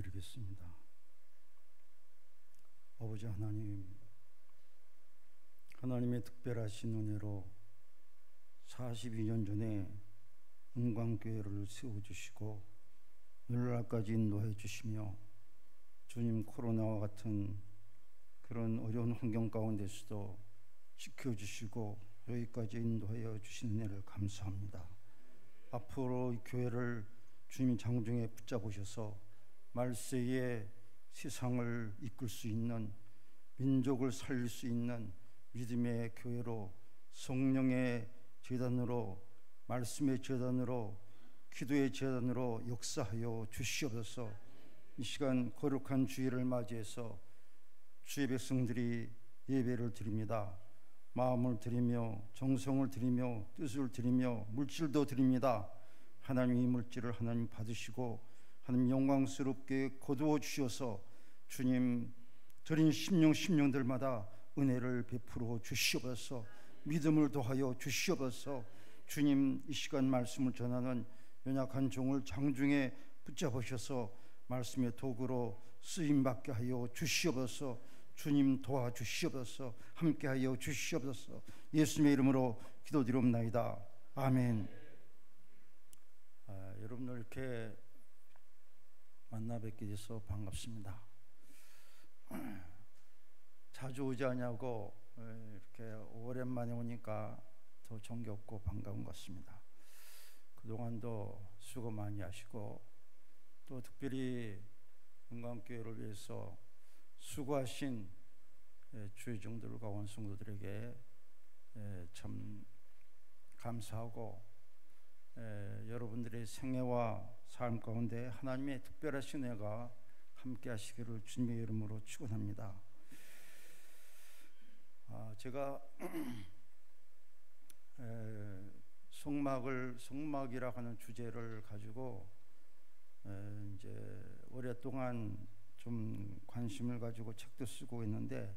기도드리겠습니다. 아버지 하나님, 하나님의 특별하신 은혜로 42년 전에 은광교회를 세워주시고 오늘날까지 인도해 주시며, 주님 코로나와 같은 그런 어려운 환경 가운데서도 지켜주시고 여기까지 인도하여 주신 은혜를 감사합니다. 앞으로 이 교회를 주님 장중에 붙잡으셔서 말세에 세상을 이끌 수 있는, 민족을 살릴 수 있는 믿음의 교회로, 성령의 제단으로, 말씀의 제단으로, 기도의 제단으로 역사하여 주시옵소서. 이 시간 거룩한 주일을 맞이해서 주의 백성들이 예배를 드립니다. 마음을 드리며 정성을 드리며 뜻을 드리며 물질도 드립니다. 하나님, 이 물질을 하나님 받으시고 하나님 영광스럽게 거두어 주셔서 주님 드린 심령들마다 은혜를 베풀어 주시옵소서. 믿음을 더하여 주시옵소서. 주님, 이 시간 말씀을 전하는 연약한 종을 장중에 붙잡으셔서 말씀의 도구로 쓰임받게 하여 주시옵소서. 주님 도와주시옵소서. 함께하여 주시옵소서. 예수님의 이름으로 기도드리옵나이다. 아멘. 여러분들 이렇게 만나 뵙게 돼서 반갑습니다. 자주 오지 않냐고 이렇게 오랜만에 오니까 더 정겹고 반가운 것 같습니다. 그동안도 수고 많이 하시고 또 특별히 은광교회를 위해서 수고하신 주의 종들과 원성도들에게 참 감사하고, 여러분들의 생애와 삶 가운데 하나님의 특별하신 은혜가 함께 하시기를 주님의 이름으로 축원합니다. 제가 성막이라 하는 주제를 가지고 이제 오랫동안 좀 관심을 가지고 책도 쓰고 있는데,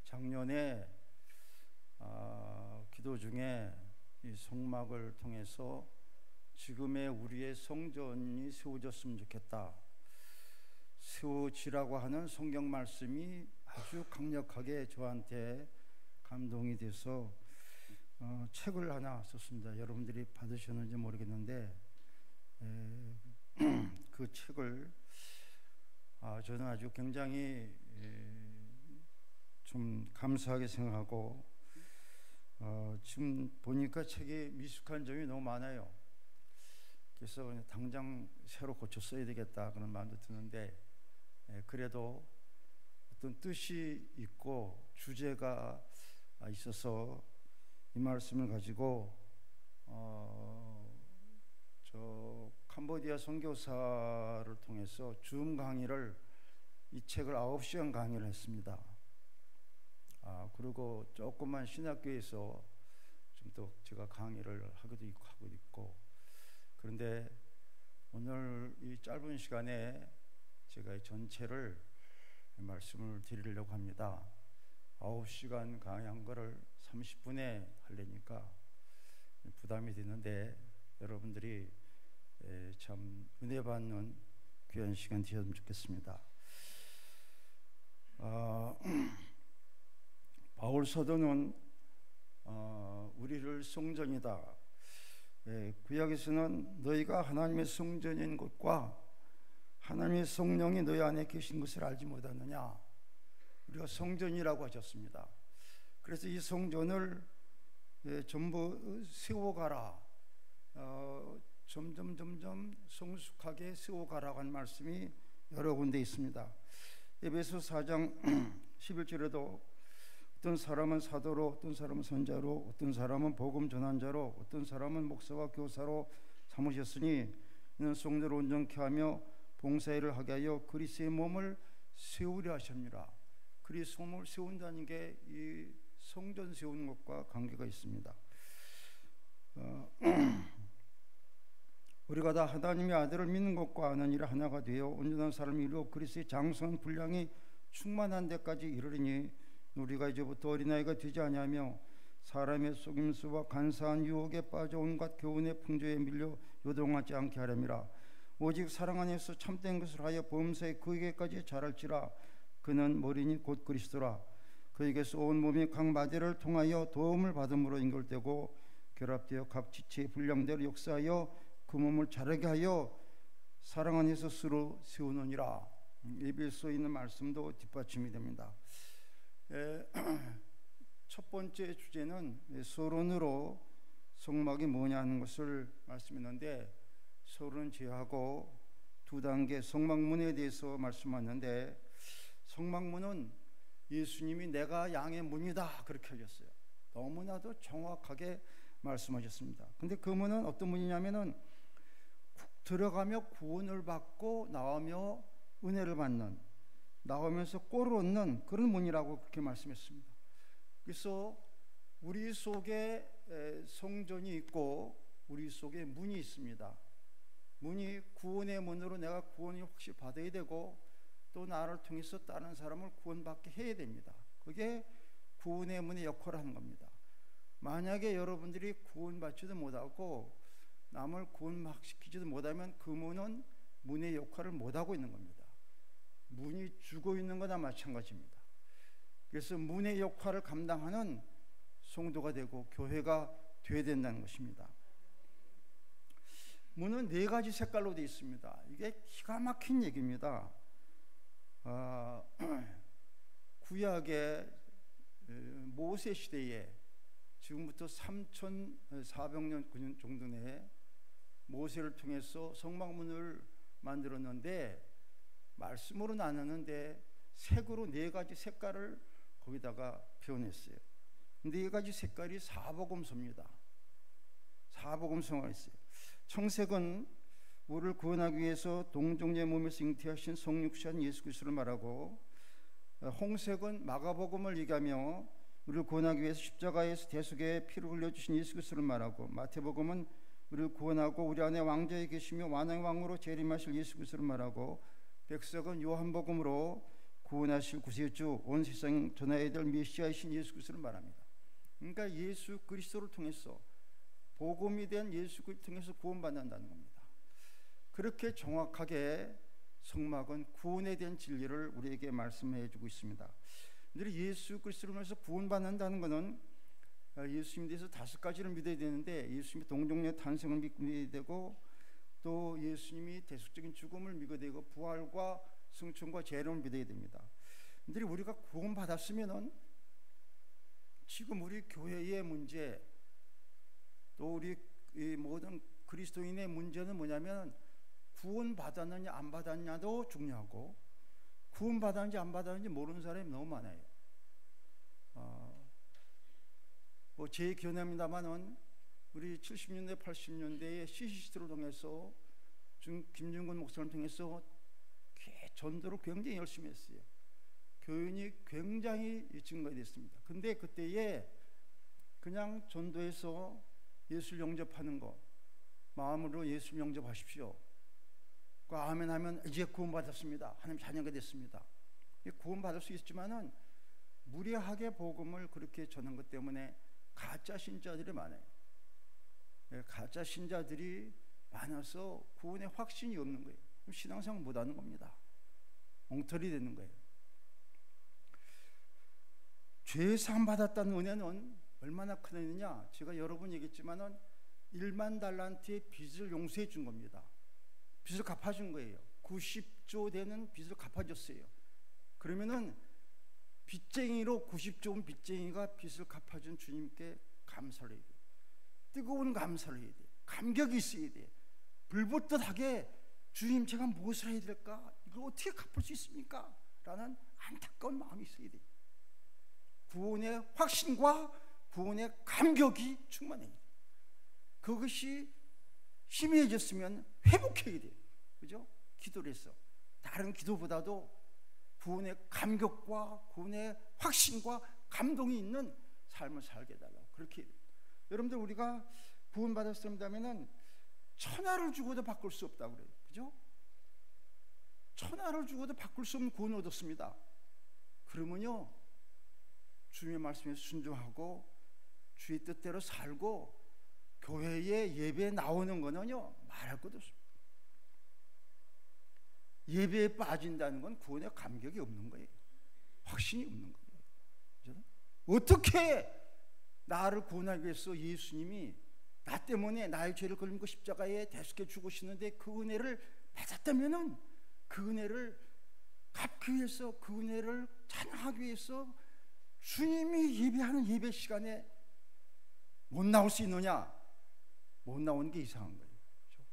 작년에 기도 중에 이 성막을 통해서 지금의 우리의 성전이 세워졌으면 좋겠다, 세워지라고 하는 성경 말씀이 아주 강력하게 저한테 감동이 돼서 책을 하나 썼습니다. 여러분들이 받으셨는지 모르겠는데 그 책을 저는 아주 굉장히 좀 감사하게 생각하고, 지금 보니까 책에 미숙한 점이 너무 많아요. 그래서 그냥 당장 새로 고쳐 써야 되겠다 그런 마음도 드는데, 그래도 어떤 뜻이 있고 주제가 있어서 이 말씀을 가지고 저 캄보디아 선교사를 통해서 줌 강의를, 이 책을 9시간 강의를 했습니다. 그리고 조그만 신학교에서 좀 또 제가 강의를 하기도 있고, 그런데 오늘 이 짧은 시간에 제가 전체를 말씀을 드리려고 합니다. 9시간 강의한 거를 30분에 하려니까 부담이 되는데, 여러분들이 참 은혜 받는 귀한 시간 되셨으면 좋겠습니다. 바울 사도는 우리를 성전이다, 구약에서는 너희가 하나님의 성전인 것과 하나님의 성령이 너희 안에 계신 것을 알지 못하느냐, 우리가 성전이라고 하셨습니다. 그래서 이 성전을 전부 세워가라, 점점 성숙하게 세워가라고 한 말씀이 여러 군데 있습니다. 에베소 4장 11절에도 어떤 사람은 사도로, 어떤 사람은 선자로, 어떤 사람은 복음 전환자로, 어떤 사람은 목사와 교사로 삼으셨으니 이는 성전을 온전케 하며 봉사일을 하게 하여 그리스도의 몸을 세우려 하십니다. 그리스도의 몸을 세운다는 게 이 성전 세우는 것과 관계가 있습니다. 우리가 다 하나님의 아들을 믿는 것과 아는 일을 하나가 되어 온전한 사람이 이루어 그리스도의 장성한 분량이 충만한 데까지 이르리니, 우리가 이제부터 어린아이가 되지 아니하며 사람의 속임수와 간사한 유혹에 빠져 온갖 교훈의 풍조에 밀려 요동하지 않게 하렵니다. 오직 사랑 안에서 참된 것을 하여 범사에 그에게까지 자랄지라. 그는 머리니 곧 그리스도라. 그에게서 온 몸이 각 마디를 통하여 도움을 받음으로 연결되고 결합되어 각 지체의 분량대로 역사하여 그 몸을 자라게 하여 사랑 안에서 스스로 세우느니라. 에베소에 있는 말씀도 뒷받침이 됩니다. 첫 번째 주제는 서론으로 성막이 뭐냐 하는 것을 말씀했는데, 서론은 제하고 두 단계 성막문에 대해서 말씀하는데, 성막문은 예수님이 내가 양의 문이다 그렇게 하셨어요. 너무나도 정확하게 말씀하셨습니다. 근데 그 문은 어떤 문이냐면은 들어가며 구원을 받고 나오며 은혜를 받는, 나오면서 꼴을 얻는 그런 문이라고 그렇게 말씀했습니다. 그래서 우리 속에 성전이 있고 우리 속에 문이 있습니다. 문이 구원의 문으로 내가 구원을 혹시 받아야 되고 또 나를 통해서 다른 사람을 구원받게 해야 됩니다. 그게 구원의 문의 역할을 하는 겁니다. 만약에 여러분들이 구원받지도 못하고 남을 구원시키지도 못하면 그 문은 문의 역할을 못하고 있는 겁니다. 문이 죽어 있는 거나 마찬가지입니다. 그래서 문의 역할을 감당하는 성도가 되고 교회가 되어야 된다는 것입니다. 문은 네 가지 색깔로 되어 있습니다. 이게 기가 막힌 얘기입니다. 구약의 모세 시대에 지금부터 3,400년 정도 내에 모세를 통해서 성막문을 만들었는데, 말씀으로 나누는데 색으로 네 가지 색깔을 거기다가 표현했어요. 네 가지 색깔이 사복음서입니다. 사복음서가 있어요. 청색은 우리를 구원하기 위해서 동정녀의 몸에서 잉태하신 성육신 예수 그리스도를 말하고, 홍색은 마가복음을 얘기하며 우리를 구원하기 위해서 십자가에서 대속에 피를 흘려주신 예수 그리스도를 말하고, 마태복음은 우리를 구원하고 우리 안에 왕자에 계시며 완왕의 왕으로 재림하실 예수 그리스도를 말하고, 백석은 요한복음으로 구원하실 구세주 온 세상 전하여야 될 메시아이신 예수 그리스도를 말합니다. 그러니까 예수 그리스도를 통해서, 복음이 된 예수 그리스도를 통해서 구원받는다는 겁니다. 그렇게 정확하게 성막은 구원에 대한 진리를 우리에게 말씀해 주고 있습니다. 예수 그리스도를 통해서 구원받는다는 것은 예수님에 대해서 5가지를 믿어야 되는데, 예수님이 동정녀의 탄생을 믿어야 되고, 또 예수님이 대속적인 죽음을 믿어야 되고, 부활과 승천과 재림을 믿어야 됩니다. 근데 우리가 구원받았으면은 지금 우리 교회의 문제, 또 우리 이 모든 그리스도인의 문제는 뭐냐면, 구원받았느냐 안 받았냐도 중요하고, 구원받았는지 안 받았는지 모르는 사람이 너무 많아요. 제 견해입니다만은 우리 70년대 80년대에 CCC를 통해서 김중근 목사를 통해서 전도를 굉장히 열심히 했어요. 교인이 굉장히 증가가 됐습니다. 근데 그때에 그냥 전도해서 예수를 영접하는 거, 마음으로 예수를 영접하십시오, 그 아멘 하면 이제 구원받았습니다, 하나님 자녀가 됐습니다, 구원받을 수 있지만은 무례하게 복음을 그렇게 전한 것 때문에 가짜 신자들이 많아요. 가짜 신자들이 많아서 구원의 확신이 없는 거예요. 신앙생활 못하는 겁니다. 엉터리 되는 거예요. 죄 사함 받았다는 은혜는 얼마나 큰 은혜냐? 제가 여러 번 얘기했지만은 1만 달란트의 빚을 용서해 준 겁니다. 빚을 갚아준 거예요. 90조 되는 빚을 갚아줬어요. 그러면은 빚쟁이로 90조인 빚쟁이가 빚을 갚아준 주님께 감사를 해야 돼요. 뜨거운 감사를 해야 돼요. 감격이 있어야 돼요. 불붙듯하게 주님 제가 무엇을 해야 될까? 이걸 어떻게 갚을 수 있습니까? 라는 안타까운 마음이 있어야 돼요. 구원의 확신과 구원의 감격이 충만해야 돼요. 그것이 희미해졌으면 회복해야 돼요. 그죠? 기도를 해서 다른 기도보다도 구원의 감격과 구원의 확신과 감동이 있는 삶을 살게 해달라고 그렇게 해야 돼요. 여러분들, 우리가 구원받았습니다면은 천하를 주고도 바꿀 수 없다고 그래요. 그죠? 천하를 주고도 바꿀 수 없는 구원을 얻었습니다. 그러면요, 주님의 말씀에 순종하고 주의 뜻대로 살고 교회에 예배에 나오는 거는요 말할 것도 없습니다. 예배에 빠진다는 건 구원의 감격이 없는 거예요. 확신이 없는 거예요. 그죠? 어떻게 나를 구원하기 위해서 예수님이 나 때문에 나의 죄를 걸리고 십자가에 대속해 죽으시는데 그 은혜를 받았다면은 그 은혜를 갚기 위해서, 그 은혜를 찬양하기 위해서 주님이 예배하는 예배 시간에 못 나올 수 있느냐? 못 나오는 게 이상한 거예요. 그렇죠?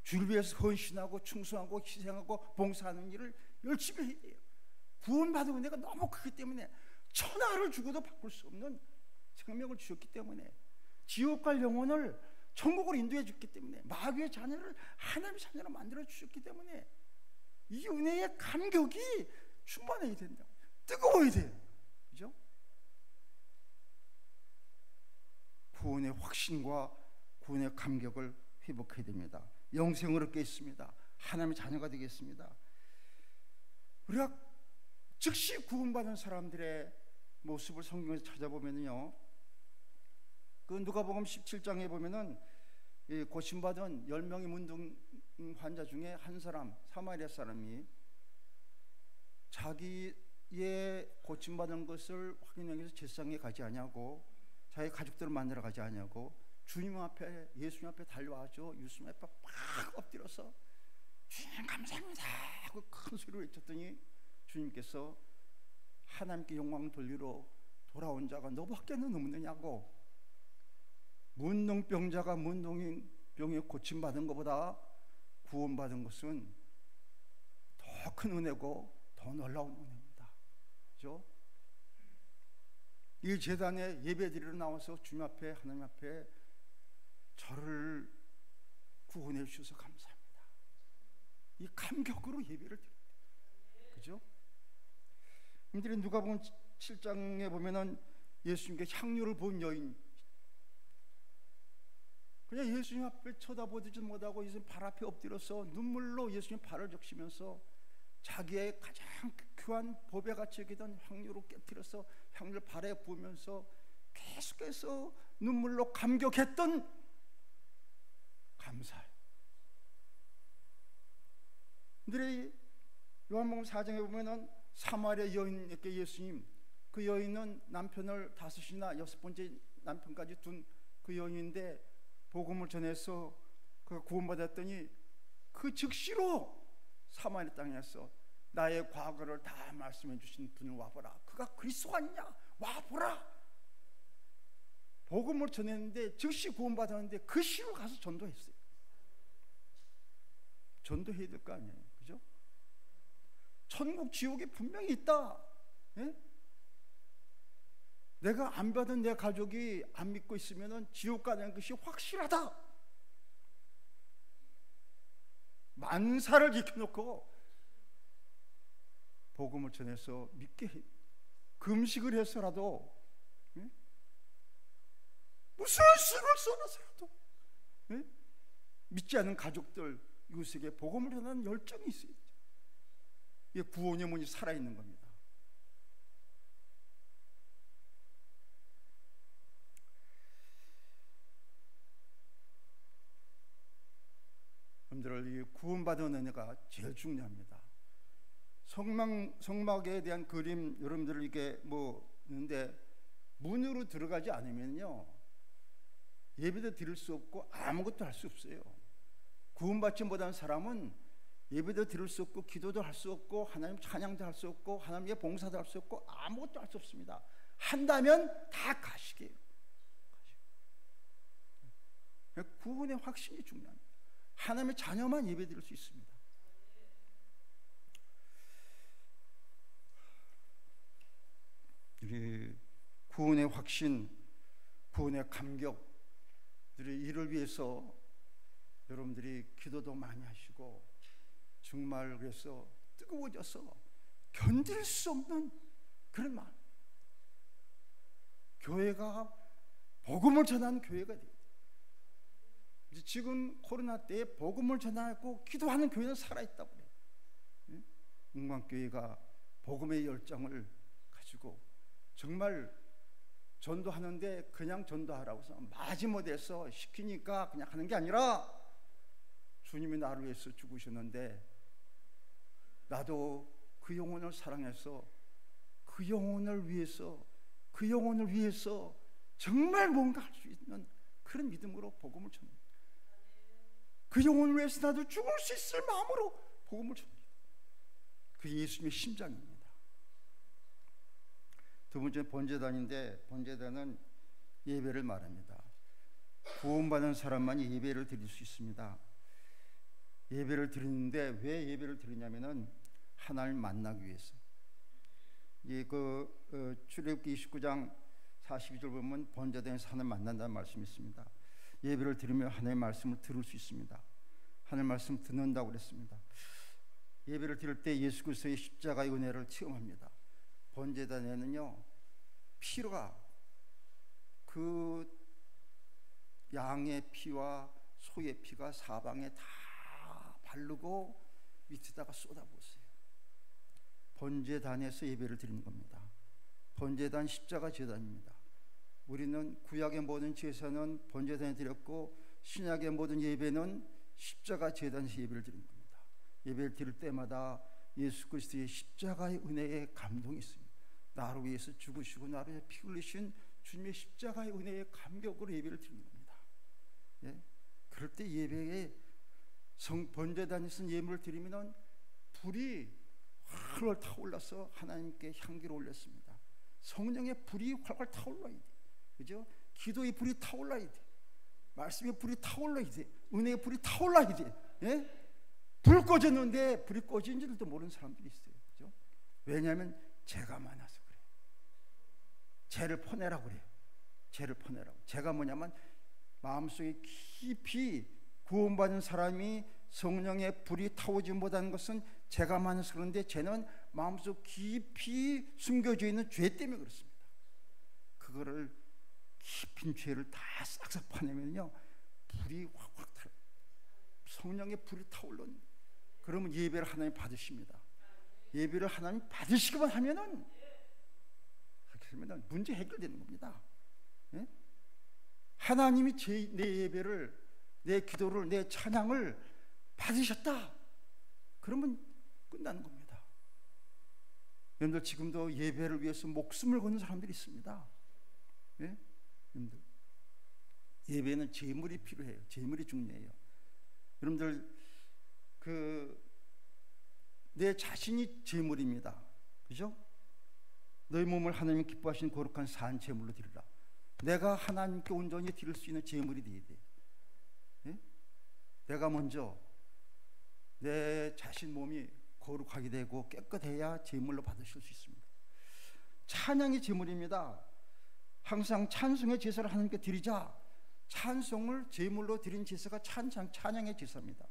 주를 위해서 헌신하고 충성하고 희생하고 봉사하는 일을 열심히 해야 돼요. 구원받은 은혜가 너무 크기 때문에 천하를 주고도 바꿀 수 없는 생명을 주셨기 때문에, 지옥 갈 영혼을 천국으로 인도해 줬기 때문에, 마귀의 자녀를 하나님의 자녀로 만들어 주셨기 때문에 이 은혜의 감격이 충만해야 된다. 뜨거워야 돼요. 그죠? 구원의 확신과 구원의 감격을 회복해야 됩니다. 영생을 얻겠습니다. 하나님의 자녀가 되겠습니다. 우리가 즉시 구원받은 사람들의 모습을 성경에서 찾아보면요, 그 누가복음 17장에 보면은 고침받은 10명의 문둥 환자 중에 한 사람, 사마리아 사람이 자기의 고침받은 것을 확인하기 위해서 제사장에 가지 않냐고, 자기 가족들을 만나러 가지 않냐고 주님 앞에, 예수님 앞에 달려와서 예수님 앞에 막 엎드려서 주님 감사합니다 하고 큰 소리로 외쳤더니 주님께서 하나님께 영광 돌리러 돌아온 자가 너밖에는 없느냐고, 문둥병자가 문둥병에 고침받은 것보다 구원받은 것은 더 큰 은혜고 더 놀라운 은혜입니다. 그렇죠? 이 제단에 예배드리러 나와서 주님 앞에, 하나님 앞에 저를 구원해 주셔서 감사합니다, 이 감격으로 예배를 드립니다. 그죠? 여러분들이 누가복음 7장에 보면은 예수님께 향유를 본 여인, 그냥 예수님 앞에 쳐다보지도 못하고 예수님 발 앞에 엎드려서 눈물로 예수님 발을 적시면서 자기의 가장 귀한 보배같이 여기던 향유로 깨뜨려서 향유를 발에 부으면서 계속해서 눈물로 감격했던 감사예요. 근데 요한복음 4장에 보면은 사마리아 여인에게 예수님, 그 여인은 남편을 5이나 6번째 남편까지 둔 그 여인인데 복음을 전해서 그가 구원받았더니 그 즉시로 사마리아 땅에서 나의 과거를 다 말씀해 주신 분을 와보라, 그가 그리스도가 아니냐, 와보라. 복음을 전했는데 즉시 구원받았는데 그 시로 가서 전도했어요. 전도해야 될 거 아니에요. 그죠? 천국 지옥에 분명히 있다. 예? 내가 안 받은 내 가족이 안 믿고 있으면 지옥 가는 것이 확실하다. 만사를 지켜놓고 복음을 전해서 믿게 해. 금식을 해서라도, 예? 무슨 수를 써놔서라도, 예? 믿지 않는 가족들, 이웃에게 복음을 전하는 열정이 있어요. 이게 구원의 문이 살아있는 겁니다. 여러분들, 이 구원받은 은혜가 제일 중요합니다. 성막에 대한 그림, 여러분들 이게 뭐 있는데 문으로 들어가지 않으면요 예배도 드릴 수 없고 아무것도 할 수 없어요. 구원받지 못한 사람은 예배도 드릴 수 없고 기도도 할 수 없고 하나님 찬양도 할 수 없고 하나님의 봉사도 할 수 없고 아무것도 할 수 없습니다. 한다면 다 가식이에요. 구원의 확신이 중요합니다. 하나님의 자녀만 예배 드릴 수 있습니다. 우리 구원의 확신, 구원의 감격들이 이를 위해서 여러분들이 기도도 많이 하시고 정말 그래서 뜨거워져서 견딜 수 없는 그런 마음, 교회가 복음을 전하는 교회가 돼요. 지금 코로나 때에 복음을 전하고 기도하는 교회는 살아있다고 그래요. 은광교회가 복음의 열정을 가지고 정말 전도하는데 그냥 전도하라고 해서 마지못해서 시키니까 그냥 하는 게 아니라 주님이 나를 위해서 죽으셨는데 나도 그 영혼을 사랑해서 그 영혼을 위해서 정말 뭔가 할 수 있는 그런 믿음으로 복음을 전합니다. 그 영혼을 위해서 나도 죽을 수 있을 마음으로 복음을 전합니다. 그 예수님의 심장입니다. 두 번째 번제단인데, 번제단은 예배를 말합니다. 구원받은 사람만이 예배를 드릴 수 있습니다. 예배를 드리는데 왜 예배를 드리냐면은 하나님을 만나기 위해서. 출애굽기 29장 42절 보면 번제단에서 하나님 만난다는 말씀이 있습니다. 예배를 드리며 하나님의 말씀을 들을 수 있습니다. 하나님의 말씀 듣는다고 그랬습니다. 예배를 드릴 때 예수 그리스도의 십자가의 은혜를 체험합니다. 번제단에는요, 피가 그 양의 피와 소의 피가 사방에 다 바르고 밑에다가 쏟아부었어요. 번제단에서 예배를 드리는 겁니다. 번제단 십자가 제단입니다. 우리는 구약의 모든 제사는 번제단에 드렸고, 신약의 모든 예배는 십자가 제단에서 예배를 드리는 겁니다. 예배를 드릴 때마다 예수 그리스도의 십자가의 은혜에 감동이 있습니다. 나를 위해서 죽으시고 나를 위해 피 흘리신 주님의 십자가의 은혜에 감격으로 예배를 드리는 겁니다. 예? 그럴 때 예배에 번제단에서 예물을 드리면 불이 활활 타올라서 하나님께 향기를 올렸습니다. 성령의 불이 활활 타올라야 돼. 그죠? 기도의 불이 타올라야 돼. 말씀의 불이 타올라야 돼. 은혜의 불이 타올라야 돼. 예? 불 꺼졌는데 불이 꺼진지도 모르는 사람들이 있어요. 그죠? 왜냐하면 죄가 많아서 그래요. 죄를 퍼내라고 그래요. 죄를 퍼내라고. 죄가 뭐냐면 마음속에 깊이 구원받은 사람이 성령의 불이 타오지 못하는 것은 죄가 많아서 그런데, 죄는 마음속 깊이 숨겨져 있는 죄 때문에 그렇습니다. 그거를 깊은 죄를 다 싹싹 파내면요, 불이 확확 타, 성령의 불이 타올르는. 그러면 예배를 하나님 받으십니다. 예배를 하나님 받으시기만 하면은, 그러면 문제 해결되는 겁니다. 예? 하나님이 내 예배를, 내 기도를, 내 찬양을 받으셨다. 그러면 끝나는 겁니다. 여러분들 지금도 예배를 위해서 목숨을 거는 사람들이 있습니다. 예? 여러분들 예배는 제물이 필요해요. 제물이 중요해요. 여러분들 내 자신이 제물입니다. 그죠? 너희 몸을 하나님 기뻐하시는 거룩한 산 제물로 드리라. 내가 하나님께 온전히 드릴 수 있는 제물이 되어야 돼. 예? 내가 먼저 내 자신 몸이 거룩하게 되고 깨끗해야 제물로 받으실 수 있습니다. 찬양이 제물입니다. 항상 찬송의 제사를 하나님께 드리자. 찬송을 제물로 드린 제사가 찬양의 제사입니다.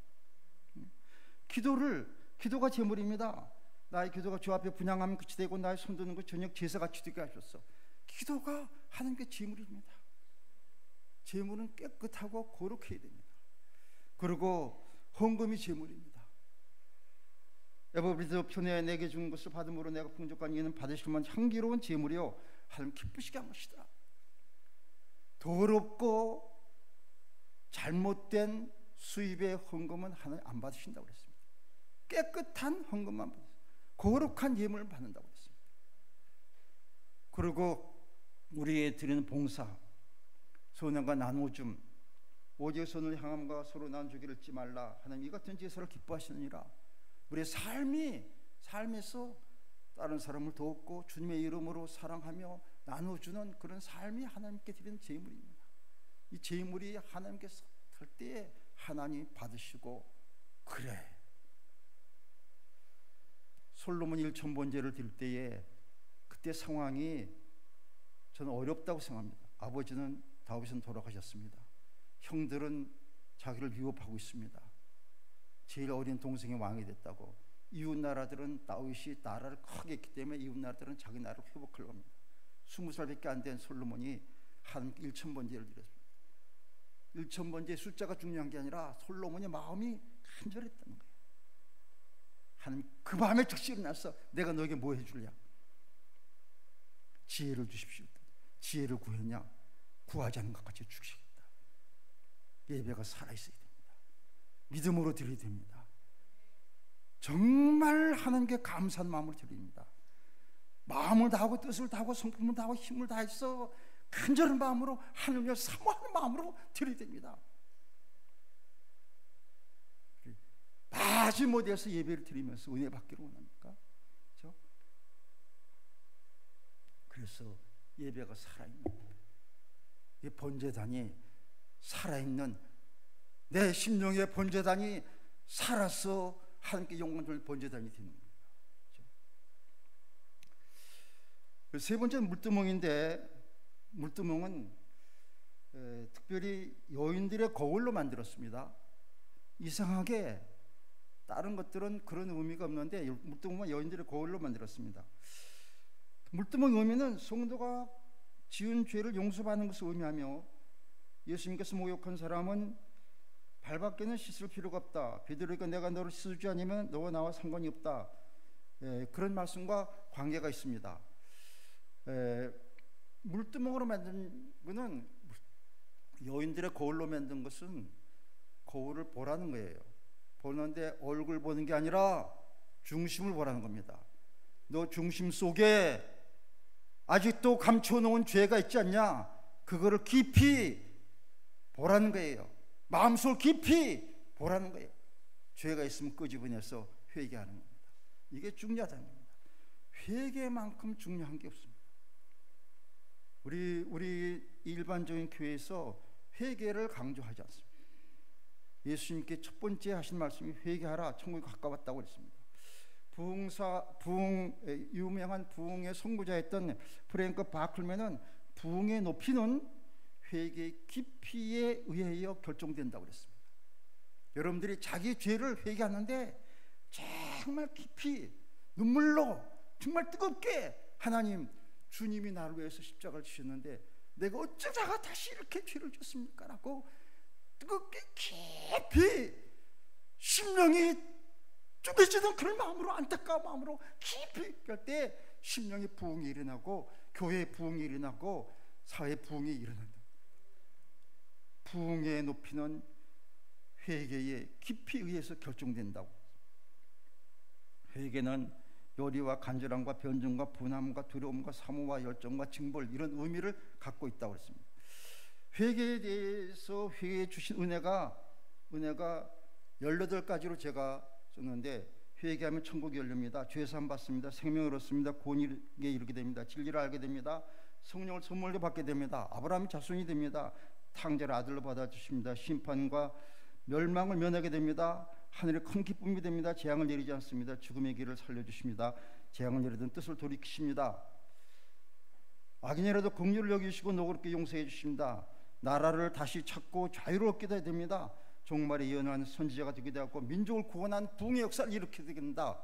기도가 제물입니다. 나의 기도가 주 앞에 분향하면 끝이 되고 나의 손 드는 것 저녁 제사같이 되게 하셨어. 기도가 하나님께 제물입니다. 제물은 깨끗하고 거룩해야 됩니다. 그리고 헌금이 제물입니다. 에베소서 편에 내게 준 것을 받음으로 내가 풍족한 이는 받으실 만한 향기로운 제물이요 하나님 기쁘시게 한 것이다. 더럽고 잘못된 수입의 헌금은 하나님 안 받으신다고 그랬습니다. 깨끗한 헌금만 받으세요. 거룩한 예물을 받는다고 그랬습니다. 그리고 우리의 드리는 봉사, 소년과 나누어줌, 오직 손을 향함과 서로 나눠주기를 잊지 말라. 하나님 이 같은 제사를 기뻐하시느니라. 우리의 삶에서 다른 사람을 돕고 주님의 이름으로 사랑하며 나눠주는 그런 삶이 하나님께 드리는 제물입니다. 이 제물이 하나님께서 할 때에 하나님 받으시고, 그래 솔로몬 1,000번제를 드릴 때에 그때 상황이 저는 어렵다고 생각합니다. 아버지는 다윗은 돌아가셨습니다. 형들은 자기를 위협하고 있습니다. 제일 어린 동생이 왕이 됐다고. 이웃 나라들은 다윗이 나라를 크게 했기 때문에 이웃 나라들은 자기 나라를 회복하려고 합니다. 20살밖에 안 된 솔로몬이 한 1,000번제를 드렸습니다. 1,000번제 숫자가 중요한 게 아니라 솔로몬의 마음이 간절했다는 거예요. 하나님 그 밤에 즉시 일어나서 내가 너에게 뭐 해줄랴? 지혜를 주십시오. 지혜를 구했냐? 구하지 않는 것 같이 주시겠다. 예배가 살아있어야 됩니다. 믿음으로 드려야 됩니다. 정말 하나님께 감사한 마음을 드립니다. 마음을 다하고 뜻을 다하고 성품을 다하고 힘을 다해서 간절한 마음으로 하나님을 사모하는 마음으로 드려야 됩니다. 마지못해서 예배를 드리면서 은혜 받기를 원합니까? 그렇죠? 그래서 예배가 살아있는 이 번제단이 살아있는 내 심령의 번제단이 살아서 하나님께 영광 돌릴 번제단이 되는 겁니다. 그렇죠? 세 번째는 물두멍인데, 물두멍은 특별히 여인들의 거울로 만들었습니다. 이상하게 다른 것들은 그런 의미가 없는데 물두멍은 여인들의 거울로 만들었습니다. 물두멍 의미는 성도가 지은 죄를 용서받는 것을 의미하며, 예수님께서 목욕한 사람은 발밖에는 씻을 필요가 없다. 베드로가 내가 너를 씻어주지 않으면 너와 나와 상관이 없다. 그런 말씀과 관계가 있습니다. 물두멍으로 만든 것은, 여인들의 거울로 만든 것은 거울을 보라는 거예요. 보는데 얼굴 보는 게 아니라 중심을 보라는 겁니다. 너 중심 속에 아직도 감춰놓은 죄가 있지 않냐? 그거를 깊이 보라는 거예요. 마음속 깊이 보라는 거예요. 죄가 있으면 끄집어내서 회개하는 겁니다. 이게 중요하다는 겁니다. 회개만큼 중요한 게 없습니다. 우리 일반적인 교회에서 회개를 강조하지 않습니다. 예수님께 첫 번째 하신 말씀이 회개하라, 천국이 가까웠다고 했습니다. 유명한 부흥의 선구자였던 프랭크 바클맨은 부흥의 높이는 회개의 깊이에 의하여 결정된다고 그랬습니다. 여러분들이 자기 죄를 회개하는데 정말 깊이 눈물로 정말 뜨겁게, 하나님, 주님이 나를 위해서 십자가를 지셨는데 내가 어쩌다가 다시 이렇게 죄를 졌습니까? 라고 뜨겁게 깊이 심령이 쪼개지는 그런 마음으로, 안타까운 마음으로 깊이 할 때 심령의 부흥이 일어나고 교회의 부흥이 일어나고 사회의 부흥이 일어난다. 부흥의 높이는 회개의 깊이에 의해서 결정된다고. 회개는 요리와 간절함과 변증과 분함과 두려움과 사모와 열정과 징벌, 이런 의미를 갖고 있다고 했습니다. 회개에 대해서 회개해 주신 은혜가 18가지로 제가 썼는데, 회개하면 천국이 열립니다. 죄사함 받습니다. 생명을 얻습니다. 구원에 이르게 됩니다. 진리를 알게 됩니다. 성령을 선물로 받게 됩니다. 아브라함의 자손이 됩니다. 탕자를 아들로 받아주십니다. 심판과 멸망을 면하게 됩니다. 하늘에 큰 기쁨이 됩니다. 재앙을 내리지 않습니다. 죽음의 길을 살려주십니다. 재앙을 내리던 뜻을 돌이키십니다. 악인이라도 긍휼을 여기시고 너그럽게 용서해 주십니다. 나라를 다시 찾고 자유롭게 됩니다. 종말에 예언한 선지자가 되게 되었고 민족을 구원한 부흥의 역사를 일으키게 됩니다.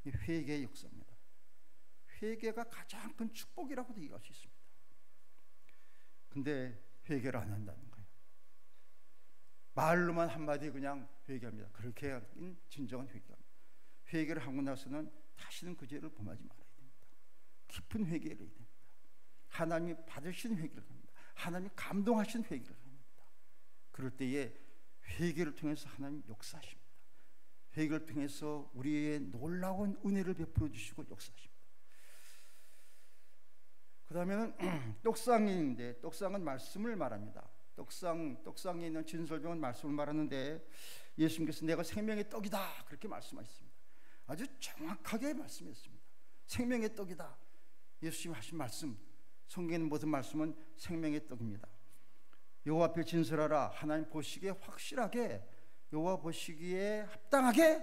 이 회개의 역사입니다. 회개가 가장 큰 축복이라고 얘기할 수 있습니다. 근데 회개를 안 한다는 거예요. 말로만 한마디 그냥 회개합니다. 그렇게 하긴 진정한 회개합니다. 회개를 하고 나서는 다시는 그 죄를 범하지 말아야 됩니다. 깊은 회개를 해야 됩니다. 하나님이 받으신 회개를 합니다. 하나님이 감동하신 회개를 합니다. 그럴 때에 회개를 통해서 하나님 역사하십니다. 회개를 통해서 우리의 놀라운 은혜를 베풀어 주시고 역사하십니다. 그 다음에는 떡상인데, 떡상은 말씀을 말합니다. 떡상에 있는 진설병은 말씀을 말하는데, 예수님께서 내가 생명의 떡이다 그렇게 말씀하셨습니다. 아주 정확하게 말씀했습니다. 생명의 떡이다. 예수님 하신 말씀, 성경에 있는 모든 말씀은 생명의 떡입니다. 여호와 앞에 진설하라. 하나님 보시기에 확실하게, 여호와 보시기에 합당하게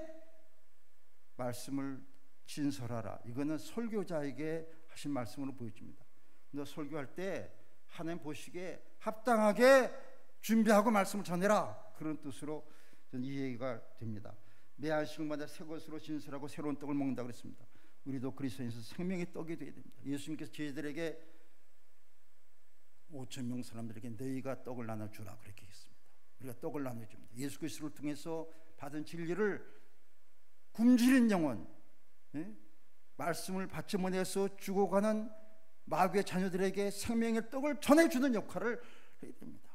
말씀을 진설하라. 이거는 설교자에게 하신 말씀으로 보여집니다. 너 설교할 때 하나님 보시기에 합당하게 준비하고 말씀을 전해라, 그런 뜻으로 저는 이해가 됩니다. 매 안식일마다 새 것으로 진설하고 새로운 떡을 먹는다 그랬습니다. 우리도 그리스도인에서 생명의 떡이 되어야 됩니다. 예수님께서 제자들에게 5,000명 사람들에게 너희가 떡을 나눠주라 그렇게 했습니다. 우리가 떡을 나눠줍니다. 예수 그리스도를 통해서 받은 진리를 굶주린 영혼, 말씀을 받지 못해서 죽어가는 마귀의 자녀들에게 생명의 떡을 전해주는 역할을 해야 됩니다.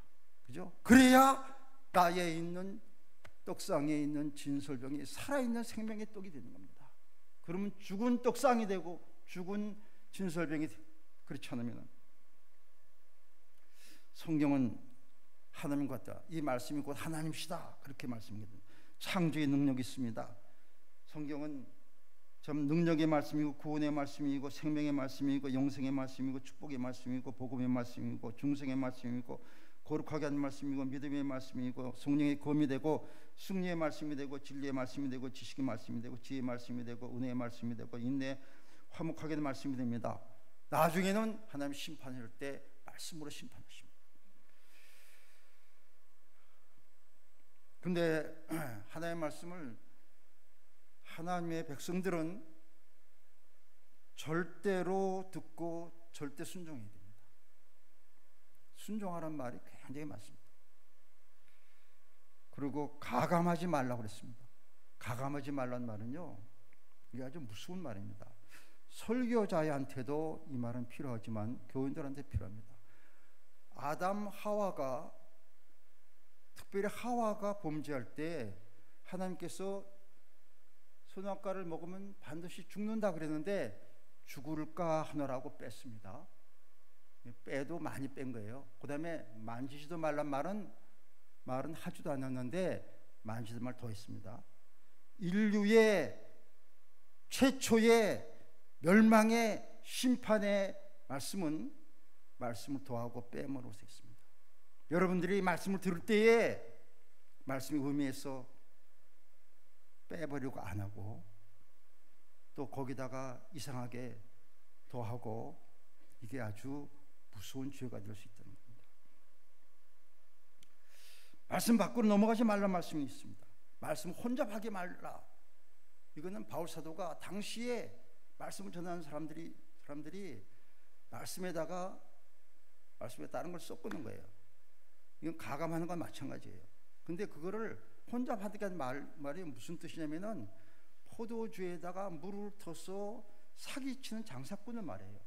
그죠? 그래야 나에 있는 떡상에 있는 진설병이 살아있는 생명의 떡이 되는 겁니다. 그러면 죽은 떡상이 되고 죽은 진설병이 그렇지 않으면 성경은 하나님 같다. 이 말씀이 곧 하나님이시다. 그렇게 말씀합니다. 창조의 능력이 있습니다. 성경은 참 능력의 말씀이고 구원의 말씀이고 생명의 말씀이고 영생의 말씀이고 축복의 말씀이고 복음의 말씀이고 중생의 말씀이고 거룩하게 하는 말씀이고 믿음의 말씀이고 성령의 검이 되고 승리의 말씀이 되고 진리의 말씀이 되고 지식의 말씀이 되고 지혜의 말씀이 되고 은혜의 말씀이 되고 인내 화목하게 하는 말씀이 됩니다. 나중에는 하나님 심판할 때 말씀으로 심판하십니다. 근데 하나님의 말씀을 하나님의 백성들은 절대로 듣고 절대 순종해야 됩니다. 순종하라는 말이 굉장히 많습니다. 그리고 가감하지 말라고 그랬습니다. 가감하지 말라는 말은요, 이게 아주 무서운 말입니다. 설교자한테도 이 말은 필요하지만 교인들한테 필요합니다. 아담 하와가, 특별히 하와가 범죄할 때 하나님께서 선악과를 먹으면 반드시 죽는다 그랬는데 죽을까 하느라고 뺐습니다. 빼도 많이 뺀 거예요. 그 다음에 만지지도 말란 말은 하지도 않았는데 만지도 말 더 했습니다. 인류의 최초의 멸망의 심판의 말씀을 더하고 빼므로 했습니다. 여러분들이 말씀을 들을 때에 말씀의 의미에서 빼버리고 안 하고 또 거기다가 이상하게 더하고 이게 아주 무서운 죄가 될 수 있다는 겁니다. 말씀 밖으로 넘어가지 말라는 말씀이 있습니다. 말씀 혼잡하게 말라. 이거는 바울 사도가 당시에 말씀을 전하는 사람들이 말씀에 다른 걸 섞는 거예요. 이건 가감하는 건 마찬가지예요. 근데 그거를 혼잡하다는 말이 무슨 뜻이냐면은 포도주에다가 물을 터서 사기치는 장사꾼을 말해요.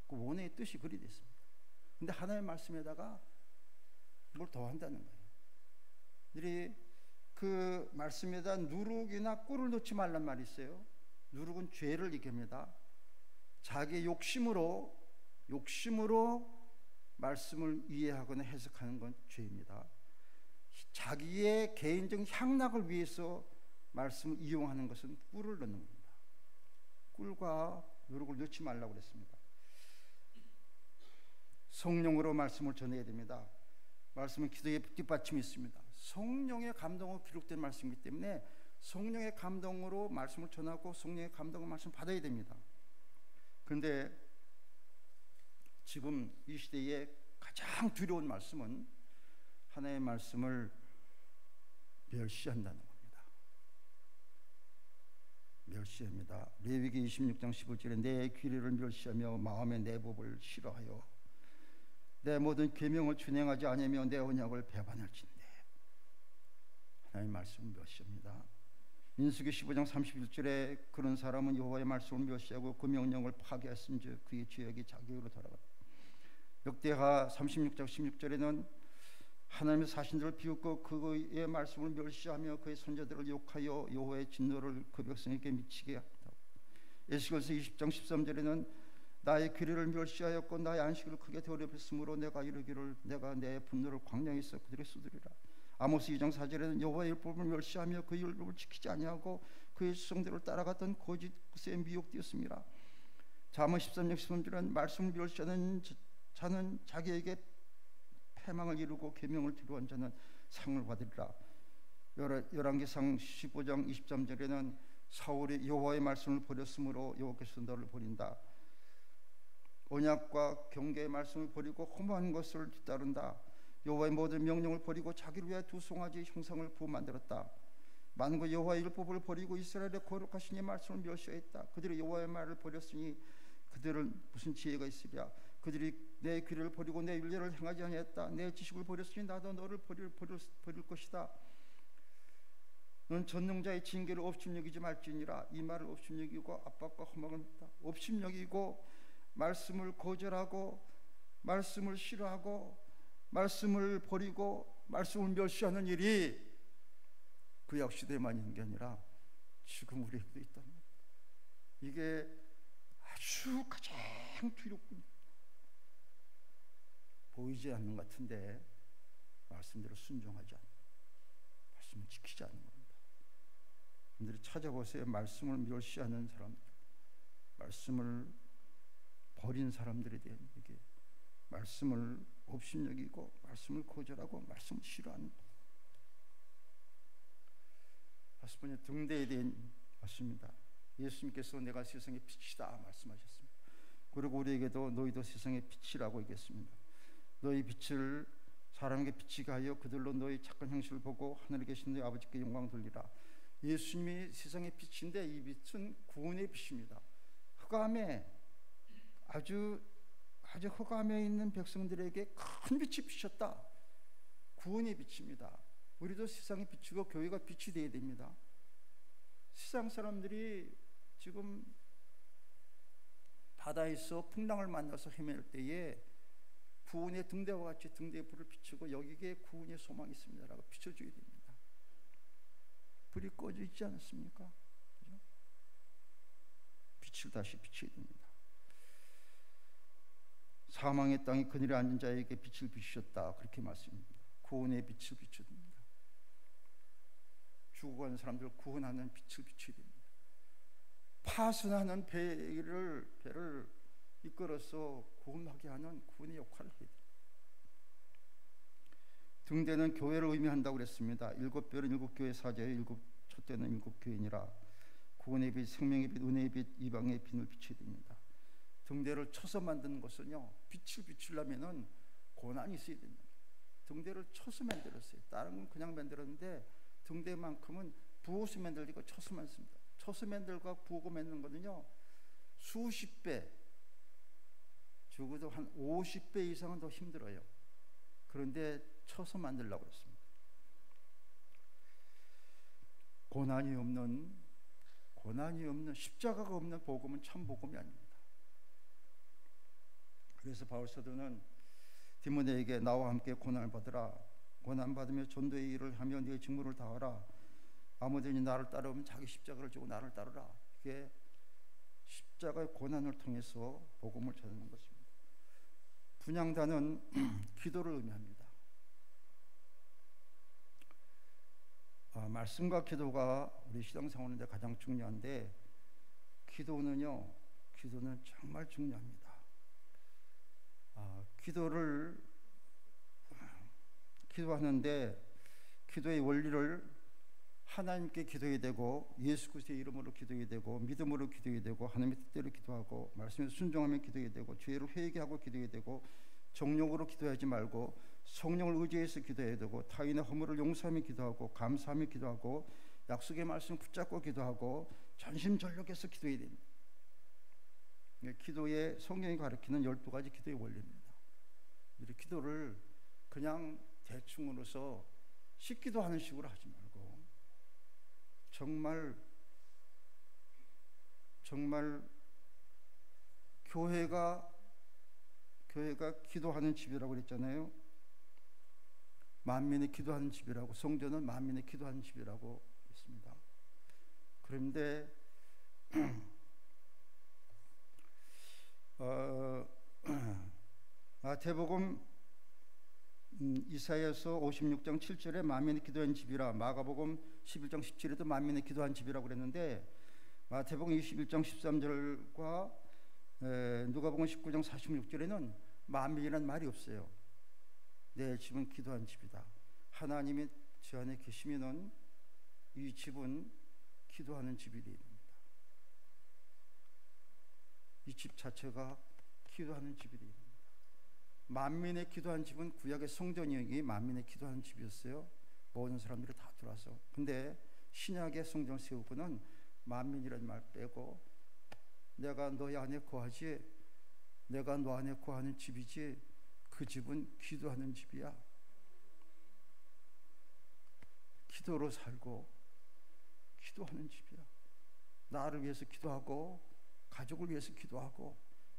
그 원어의 뜻이 그리 됐습니다. 근데 하나님의 말씀에다가 뭘 더한다는 거예요. 이들이 그 말씀에다 누룩이나 꿀을 넣지 말란 말이 있어요. 누룩은 죄를 얘기합니다. 자기의 욕심으로 말씀을 이해하거나 해석하는 건 죄입니다. 자기의 개인적 향락을 위해서 말씀을 이용하는 것은 꿀을 넣는 겁니다. 꿀과 누룩을 넣지 말라고 그랬습니다. 성령으로 말씀을 전해야 됩니다. 말씀은 기도의 뒷받침이 있습니다. 성령의 감동으로 기록된 말씀이기 때문에 성령의 감동으로 말씀을 전하고 성령의 감동으로 말씀을 받아야 됩니다. 그런데 지금 이 시대에 가장 두려운 말씀은 하나님의 말씀을 멸시한다는 겁니다. 멸시합니다. 레위기 26장 15절에 내 규례를 멸시하며 마음의 내 법을 싫어하여 내 모든 계명을 준행하지 아니하며 내 언약을 배반할진대. 하나님의 말씀을 멸시합니다. 민수기 15장 31절에 그런 사람은 여호와의 말씀을 멸시하고 그 명령을 파괴했은즉 그의 죄악이 자기에게로 돌아간다. 역대하 36장 16절에는 하나님의 사신들을 비웃고 그의 말씀을 멸시하며 그의 선자들을 욕하여 여호와의 진노를 그 백성에게 미치게 한다. 에스겔서 20장 13절에는 나의 규례를 멸시하였고 나의 안식을 크게 더럽혔으므로 내가 이르기를 내가 내 분노를 광야에서 그들에게 쏟으리라. 아모스 2장 4절에는 여호와의 율법을 멸시하며 그 율법을 지키지 아니하고 그의 수송대로 따라갔던 거짓에 미혹되었습니다. 잠언 13장 13절에는 말씀을 멸시하는 자는 자기에게 패망을 이루고 계명을 뒤로한 자는 상을 받으리라. 열왕기상 15장 23절에는 사울이 여호와의 말씀을 버렸으므로 여호와께서 너를 버린다. 언약과 경계의 말씀을 버리고 허무한 것을 뒤따른다. 여호와의 모든 명령을 버리고 자기를 위해 두 송아지 형상을 부어 만들었다. 만국 여호와의 율법을 버리고 이스라엘의 거룩하신 이의 말씀을 멸시했다. 그들이 여호와의 말을 버렸으니 그들은 무슨 지혜가 있으랴. 그들이 내 규례를 버리고 내 윤례를 행하지 아니했다. 내 지식을 버렸으니 나도 너를 버릴 것이다. 너는 전능자의 징계를 업심여기지 말지니라. 이 말을 업심여기고 압박과 허망을 묻다. 업심여기고 말씀을 거절하고 말씀을 싫어하고 말씀을 버리고 말씀을 멸시하는 일이 구약 시대에만 있는 게 아니라 지금 우리에게도 있단 말이에요. 이게 아주 가장 두렵군 보이지 않는 것 같은데 말씀대로 순종하지 않는, 말씀을 지키지 않는 겁니다. 여러분들이 찾아보세요. 말씀을 멸시하는 사람들, 말씀을 버린 사람들에 대한 얘기, 말씀을 업신여기고 말씀을 거절하고 말씀을 싫어하는, 다섯 번째 등대에 대한 말씀입니다. 예수님께서 내가 세상의 빛이다 말씀하셨습니다. 그리고 우리에게도 너희도 세상의 빛이라고 얘기했습니다. 너희 빛을 사람에게 비치게 하여 그들로 너희 착한 행실을 보고 하늘에 계신 너희 아버지께 영광 돌리라. 예수님이 세상의 빛인데 이 빛은 구원의 빛입니다. 흑암에 아주 흑암에 있는 백성들에게 큰 빛이 비쳤다. 구원의 빛입니다. 우리도 세상의 빛이고 교회가 빛이 되어야 됩니다. 세상 사람들이 지금 바다에서 풍랑을 만나서 헤맬 때에 구원의 등대와 같이 등대에 불을 비추고 여기에 구원의 소망이 있습니다라고 비춰줘야 됩니다. 불이 꺼져 있지 않습니까? 그죠? 빛을 다시 비춰야 됩니다. 사망의 땅에 그늘에 앉은 자에게 빛을 비추셨다 그렇게 말씀입니다. 구원의 빛을 비춰야 됩니다. 죽어가는 사람들을 구원하는 빛을 비춰야 됩니다. 파손하는 배를 이끌어서 구원하게 하는 구원의 역할을 해야 됩니다. 등대는 교회를 의미한다고 그랬습니다. 일곱 별은 일곱 교회 사제예요. 첫째는 일곱 교회니라. 구원의 빛, 생명의 빛, 은혜의 빛, 이방의 빛을 비춰야 됩니다. 등대를 쳐서 만드는 것은요, 빛을 비추려면은 고난이 있어야 됩니다. 등대를 쳐서 만들었어요. 다른 건 그냥 만들었는데 등대만큼은 부어서 만들고 쳐서 만듭니다. 쳐서 만들고 부고 만드는 거는요 수십 배, 적어도 한 50배 이상은 더 힘들어요. 그런데 쳐서 만들려고 했습니다. 고난이 없는 십자가가 없는 복음은 참 복음이 아닙니다. 그래서 바울 사도는 디모데에게 나와 함께 고난을 받으라. 고난 받으며 전도의 일을 하며 네 직무를 다하라. 아무든지 나를 따르면 자기 십자가를 지고 나를 따르라. 이게 십자가의 고난을 통해서 복음을 전하는 것입니다. 분향단은 기도를 의미합니다. 말씀과 기도가 우리 신앙생활인데 가장 중요한데 기도는 정말 중요합니다. 기도하는데 기도의 원리를 하나님께 기도해야 되고 예수 그리스도의 이름으로 기도해야 되고 믿음으로 기도해야 되고 하나님의 뜻대로 기도하고 말씀에 순종하며 기도해야 되고 죄를 회개하고 기도해야 되고 정욕으로 기도하지 말고 성령을 의지해서 기도해야 되고 타인의 허물을 용서하며 기도하고 감사하며 기도하고 약속의 말씀 붙잡고 기도하고 전심전력해서 기도해야 됩니다. 기도의 성경이 가르치는 12가지 기도의 원리입니다. 우리 기도를 그냥 대충으로서 식기도 하는 식으로 하지 말고 정말 교회가 기도하는 집이라고 그랬잖아요. 만민의 기도하는 집이라고, 성전은 만민의 기도하는 집이라고 했습니다. 그런데 마태복음 이사야서 56장 7절에 만민의 기도한 집이라, 마가복음 11장 17절에도 만민의 기도한 집이라고 그랬는데 마태복음 21장 13절과 누가복음 19장 46절에는 만민이라는 말이 없어요. 내 집은 기도한 집이다. 하나님이 저 안에 계시면은 이 집은 기도하는 집이 되어야 됩니다. 이 집 자체가 기도하는 집이 되어야 됩니다. 만민의 기도한 집은 구약의 성전이 만민의 기도하는 집이었어요. 모든 사람들이 다 들어와서. 근데 신약의 성전을 세우고는 만민이라는 말 빼고 내가 너희 안에 거하지, 내가 너 안에 거하는 집이지, 그 집은 기도하는 집이야. 기도로 살고 기도하는 집이야. 나를 위해서 기도하고 가족을 위해서 기도하고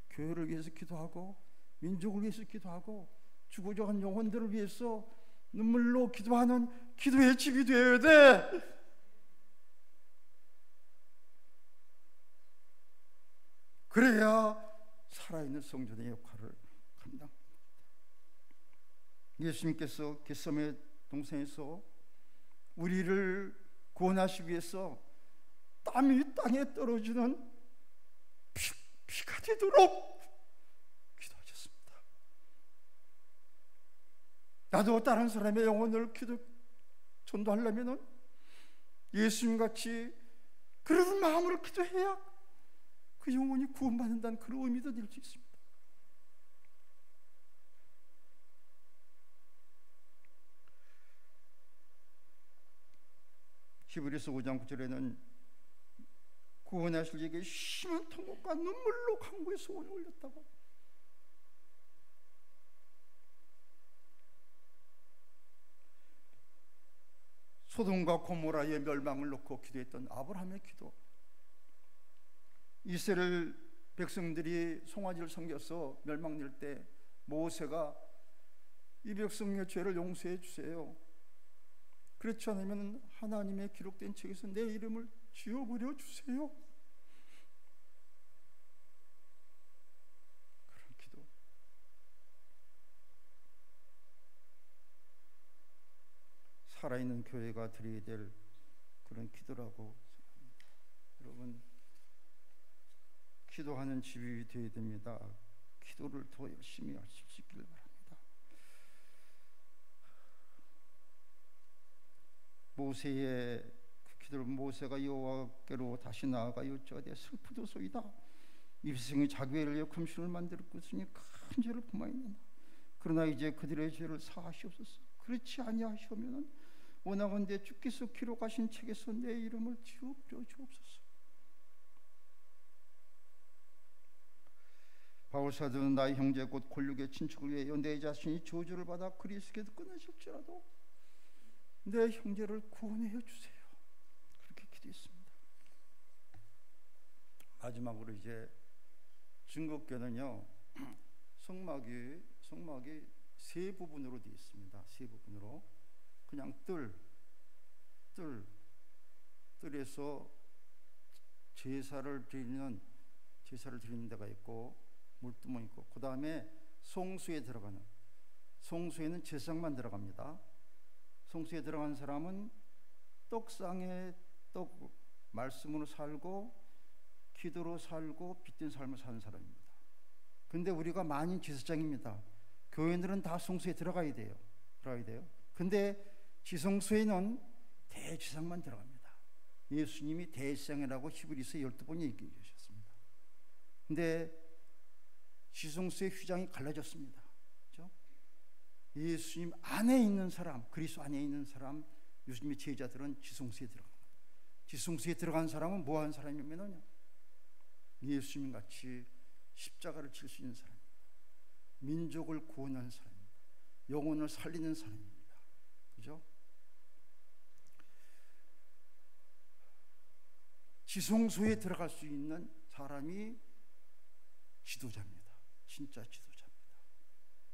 교회를 위해서 기도하고 민족을 위해서 기도하고 죽어져간 영혼들을 위해서 눈물로 기도하는 기도의 집이 되어야 돼. 그래야 살아있는 성전의 역할을 감당합니다. 예수님께서 겟세마네 동산에서 우리를 구원하시기 위해서 땀이 땅에 떨어지는 피가 되도록 기도하셨습니다. 나도 다른 사람의 영혼을 전도하려면 예수님같이 그런 마음으로 기도해야 그 영혼이 구원받는다는 그런 의미도 될 수 있습니다. 히브리서 5장 9절에는 구원하실 이에게 심한 통곡과 눈물로 간구의 소원을 올렸다고. 소돔과 고모라의 멸망을 놓고 기도했던 아브라함의 기도, 이스라엘 백성들이 송아지를 섬겨서 멸망될 때 모세가 이 백성의 죄를 용서해 주세요, 그렇지 않으면 하나님의 기록된 책에서 내 이름을 지워버려 주세요, 그런 기도. 살아있는 교회가 드려야 될 그런 기도라고 생각합니다. 여러분, 기도하는 집이 되어야 됩니다. 기도를 더 열심히 하실 수 있기를 바랍니다. 모세의 그 기도를, 모세가 여호와께로 다시 나아가 여쭈되 슬프도소이다, 이 백성이 자기 죄를 위하여 금신을 만들었으니 큰 죄를 범하였나니 그러나 이제 그들의 죄를 사하시옵소서. 그렇지 아니하시오면 원하건대 주께서 기록하신 책에서 내 이름을 지워버려 주옵소서. 바울 사도는 나의 형제 곧 골육의 친척을 위하여 내 자신이 저주를 받아 그리스도께서 끊으실지라도 내 형제를 구원해 주세요, 그렇게 기도했습니다. 마지막으로 이제 증거교는요, 성막이 세 부분으로 되어 있습니다. 세 부분으로. 그냥 뜰에서 제사를 드리는 데가 있고 물두멍 있고, 그 다음에 송수에 들어가는, 송수에는 제사장만 들어갑니다. 송수에 들어간 사람은 떡상에 떡 말씀으로 살고 기도로 살고 빛된 삶을 사는 사람입니다. 근데 우리가 만인 제사장입니다. 교인들은 다 송수에 들어가야 돼요. 근데 지성소에는 대제사장만 들어갑니다. 예수님이 대제사장이라고 히브리서 12번이 얘기해 주셨습니다. 근데 지성소의 휘장이 갈라졌습니다. 그렇죠? 예수님 안에 있는 사람, 그리스도 안에 있는 사람, 예수님의 제자들은 지성소에 들어간 거예요. 지성소에 들어간 사람은 뭐 하는 사람이냐면요, 예수님 같이 십자가를 질 수 있는 사람입니다. 민족을 구원하는 사람입니다. 영혼을 살리는 사람입니다. 그죠? 지성소에 들어갈 수 있는 사람이 지도자입니다. 진짜 지도자입니다.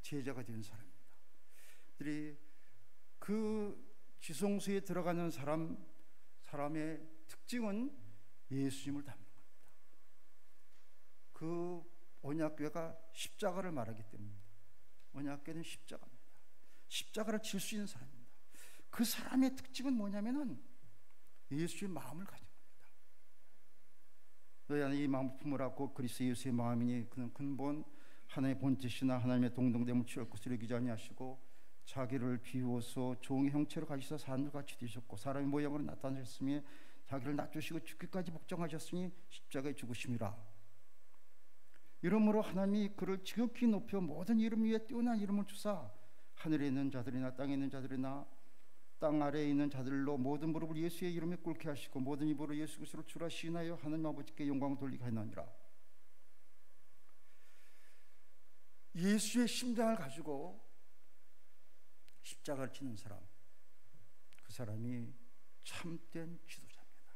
제자가 된 사람입니다. 그 지성소에 들어가는 사람의 특징은 예수님을 닮는 겁니다. 그 언약궤가 십자가를 말하기 때문입니다. 언약궤는 십자가입니다. 십자가를 질 수 있는 사람입니다. 그 사람의 특징은 뭐냐면은 예수의 마음을 가진 겁니다. 너희 안에 이 마음을 품으라 곧 그리스도 예수의 마음이니 그는 근본 하나님의 본뜻이나 하나님의 동등됨을 취할 것을 여기지 아니하시고 자기를 비우어서 종의 형체로 가시사 사람들 같이 되셨고 사람의 모양으로 나타나셨으며 자기를 낮추시고 죽기까지 복종하셨으니 십자가에 죽으심이라. 이러므로 하나님이 그를 지극히 높여 모든 이름 위에 뛰어난 이름을 주사 하늘에 있는 자들이나 땅에 있는 자들이나 땅 아래에 있는 자들로 모든 무릎을 예수의 이름에 꿇게 하시고 모든 입으로 예수 그리스도를 주라 시인하여 하나님 아버지께 영광을 돌리게 하느니라. 예수의 심장을 가지고 십자가를 지는 사람, 그 사람이 참된 지도자입니다.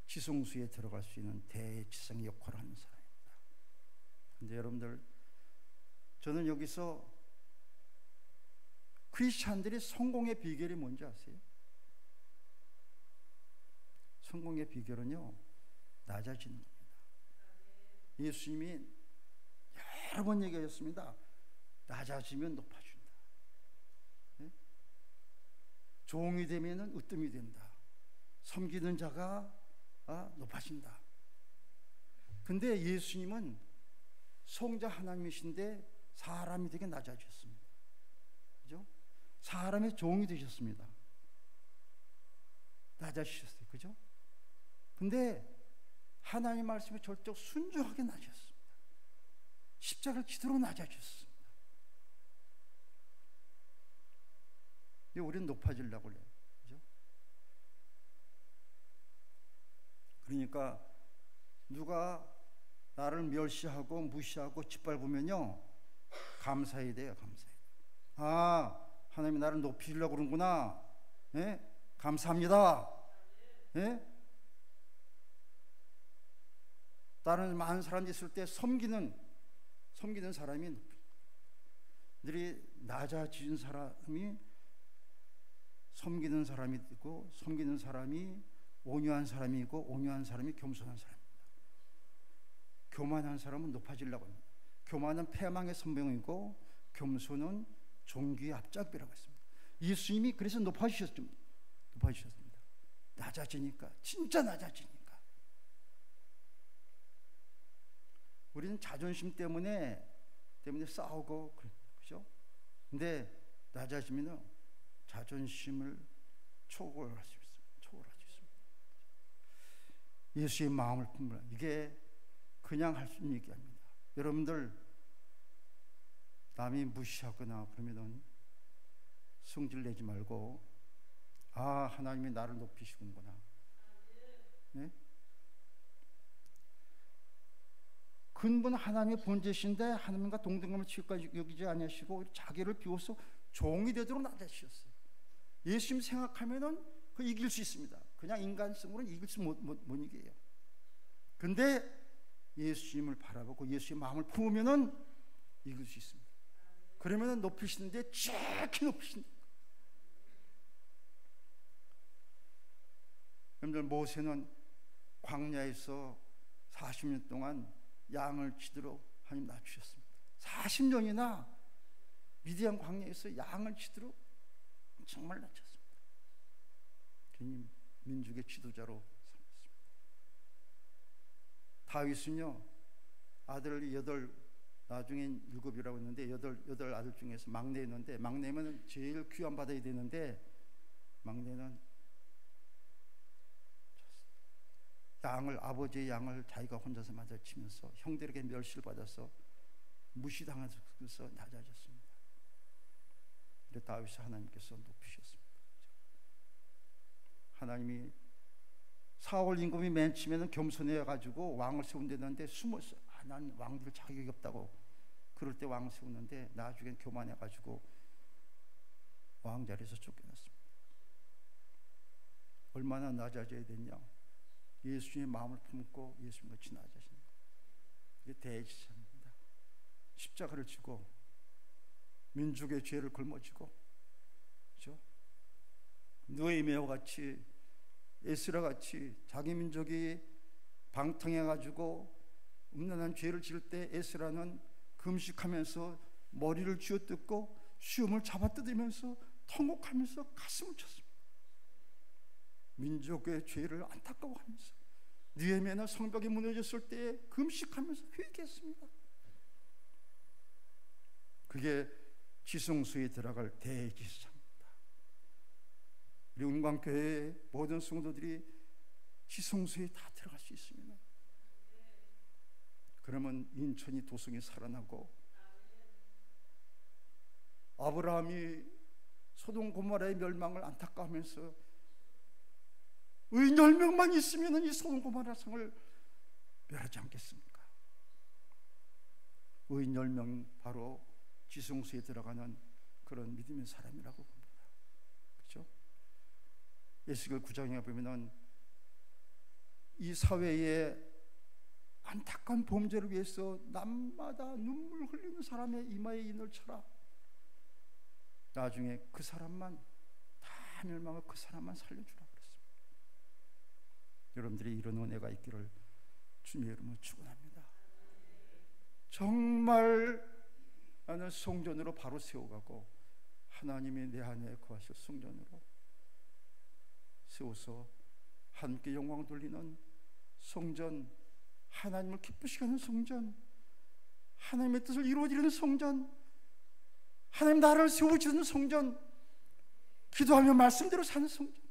지성소에 들어갈 수 있는 대지성의 역할을 하는 사람입니다. 그런데 여러분들, 저는 여기서 크리스찬들이 성공의 비결이 뭔지 아세요? 성공의 비결은요, 낮아지는 겁니다. 예수님이 여러 번 얘기하셨습니다. 낮아지면 높아진다. 네? 종이 되면 으뜸이 된다. 섬기는 자가 높아진다. 근데 예수님은 성자 하나님이신데 사람이 되게 낮아졌습니다. 그죠? 사람의 종이 되셨습니다. 낮아지셨어요. 그죠? 근데 하나님 말씀에 절적 순종하게 낮아졌습니다. 십자가를 지도록 낮아졌습니다. 근데 우리는 높아지려고 그래요. 그죠? 그러니까 누가 나를 멸시하고 무시하고 짓밟으면요, 감사해야 돼요. 감사해야 돼요. 하나님이 나를 높이려고 그러는구나. 예? 감사합니다. 예? 다른 많은 사람들이 있을 때 섬기는 사람이 들이 낮아진 사람이 섬기는 사람이 있고, 섬기는 사람이 온유한 사람이 있고, 온유한 사람이 겸손한 사람입니다. 교만한 사람은 높아지려고 합니다. 교만은 패망의 선봉이고, 겸손은 종기의 앞잡이라고 했습니다. 예수님이 그래서 높아지셨습니다. 낮아지니까, 진짜 낮아지니까. 우리는 자존심 때문에 싸우고, 그죠? 근데 낮아지면 자존심을 초월할 수 있습니다. 예수의 마음을 품으라. 이게 그냥 할 수 있는 얘기 아닙니다. 여러분들, 남이 무시하거나 그러면은 성질 내지 말고, 하나님이 나를 높이시는구나. 네? 근본 하나님의 본체신데 하나님과 동등함을 취급까지 여기지 아니하시고 자기를 비워서 종이 되도록 낮아지셨어요. 예수님 생각하면은 그 이길 수 있습니다. 그냥 인간성으로는 이길 수 못 이겨요. 근데 예수님을 바라보고 예수의 마음을 품으면은 이길 수 있습니다. 그러면은 높이시는데 좋게 높이신다. 여러분들, 모세는 광야에서 40년 동안 양을 치도록 하나님 낮추셨습니다. 40년이나 미디안 광야에서 양을 치도록 정말 낮췄습니다. 주님 민족의 지도자로 삼았습니다. 다윗은요, 아들 8, 나중엔 7이라고 했는데 8 아들 중에서 막내였는데, 막내면 제일 귀한 받아야 되는데 막내는 아버지의 양을 자기가 혼자서 맞아치면서 형들에게 멸시를 받아서 무시당해서 낮아졌습니다. 근데 다윗을 하나님께서 높이셨습니다. 하나님이 사울 임금이 맨 처음에는 겸손해 가지고 왕을 세운다는데 숨었어요. 난 왕들 자격이 없다고. 그럴 때 왕 세우는데 나중엔 교만해 가지고 왕 자리에서 쫓겨났습니다. 얼마나 낮아져야 됐냐? 예수님의 마음을 품고 예수님같이 낮아지는 것. 이게 대지사입니다. 십자가를 지고 민족의 죄를 걸머지고, 그렇죠? 느헤미야와 같이, 에스라 같이 자기 민족이 방탕해가지고 음란한 죄를 지을 때 에스라는 금식하면서 머리를 쥐어뜯고 수염을 잡아뜯으면서 통곡하면서 가슴을 쳤습니다. 민족의 죄를 안타까워하면서, 느헤미야는 성벽이 무너졌을 때 금식하면서 회개했습니다. 그게 지성소에 들어갈 대지사입니다. 우리 운광교회의 모든 성도들이 지성소에 다 들어갈 수 있습니다. 그러면 인천이 도성이 살아나고, 아브라함이 소돔 고모라의 멸망을 안타까워하면서 의인 10명만 있으면 이 소돔 고모라 성을 멸하지 않겠습니까? 의인 10명 바로 지성소에 들어가는 그런 믿음의 사람이라고 봅니다. 그렇죠? 에스겔 9장에 보면은 이 사회에 안타까운 범죄를 위해서 남마다 눈물 흘리는 사람의 이마에 인을 쳐라. 나중에 그 사람만 다 멸망하고 그 사람만 살려주라 그랬습니다. 여러분들이 이런 은혜가 있기를 주님의 이름으로 축원합니다. 정말 나는 성전으로 바로 세워가고 하나님이 내 안에 거하실 성전으로 세워서 하나님께 영광 돌리는 성전, 하나님을 기쁘시게 하는 성전, 하나님의 뜻을 이루어지는 성전, 하나님 나라를 세워지는 성전, 기도하며 말씀대로 사는 성전,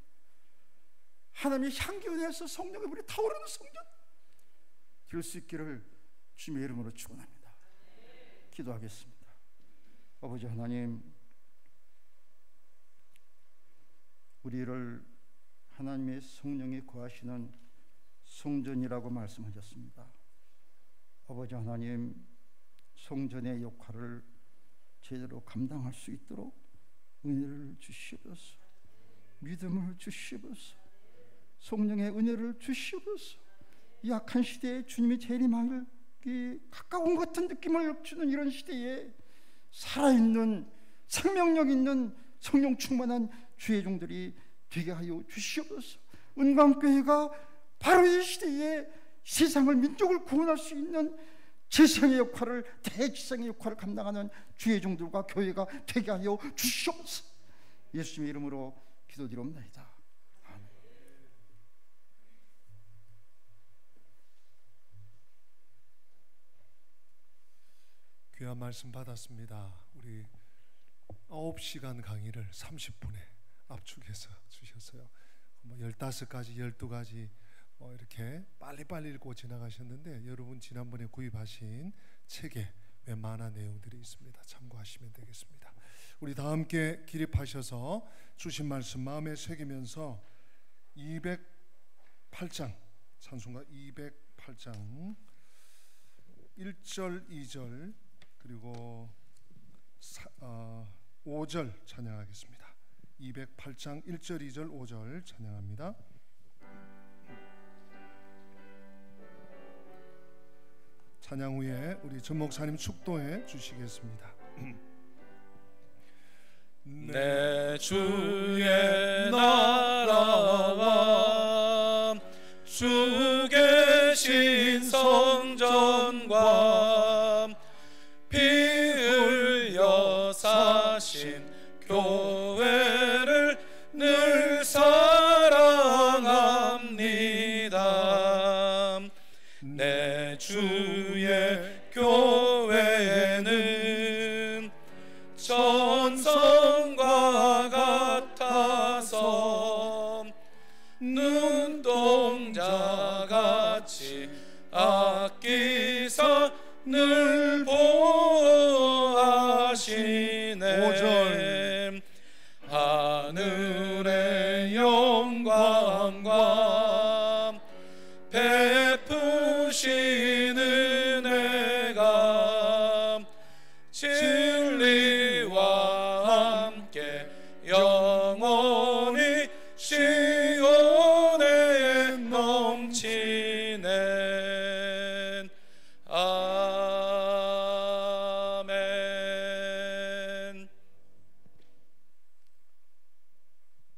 하나님의 향기 은혜에서 성령의 불이 타오르는 성전 될 수 있기를 주님의 이름으로 축원합니다. 기도하겠습니다. 아버지 하나님, 우리를 하나님의 성령이 거하시는 성전이라고 말씀하셨습니다. 아버지 하나님, 성전의 역할을 제대로 감당할 수 있도록 은혜를 주시옵소서. 믿음을 주시옵소서. 성령의 은혜를 주시옵소서. 약한 시대에 주님이 재림하기 가까운 것 같은 느낌을 주는 이런 시대에 살아있는 생명력 있는 성령 충만한 주의 종들이 되게 하여 주시옵소서. 은광교회가 바로 이 시대에 세상을, 민족을 구원할 수 있는 지성의 역할을, 대지성의 역할을 감당하는 주의 종들과 교회가 되게 하여 주시옵소서. 예수님의 이름으로 기도드리옵나이다. 아멘. 귀한 말씀 받았습니다. 우리 9시간 강의를 30분에 압축해서 주셨어요. 15가지, 12가지 이렇게 빨리빨리 읽고 지나가셨는데, 여러분 지난번에 구입하신 책에 웬만한 내용들이 있습니다. 참고하시면 되겠습니다. 우리 다 함께 기립하셔서 주신 말씀 마음에 새기면서 208장 찬송가 208장 1절, 2절 그리고 5절 찬양하겠습니다. 208장 1절, 2절, 5절 찬양합니다. 찬양 후에 우리 전 목사님 축도해 주시겠습니다. 내 주의 나라와 주 계신 성전과 피 흘려 사신 교회를 늘 사랑합니다. 내 주의 교회는 전성과 같아서 눈동자같이 아끼사 늘 보호하시네. 5절 하늘의 영광과 베푸신 은혜가 진리와 함께 영원히 시온에 넘치네. 아멘.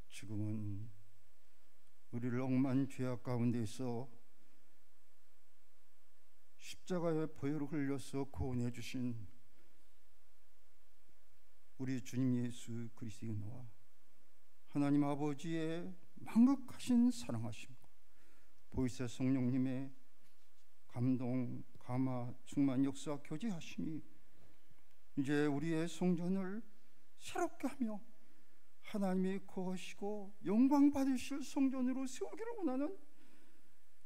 지금은 우리를 억만 죄악 가운데서 십자가의 보혈을 흘려서 구원해 주신 우리 주님 예수 그리스도의 은혜와 하나님 아버지의 망극하신 사랑하심과 보이세 성령님의 감동, 감화, 충만 역사 교제하심이 이제 우리의 성전을 새롭게 하며 하나님이 거하시고 영광 받으실 성전으로 세우기를 원하는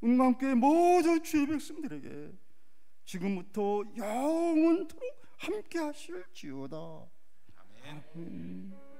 은광교회 모든 주의 백성들에게 지금부터 영원토록 함께 하실지어다. 아멘.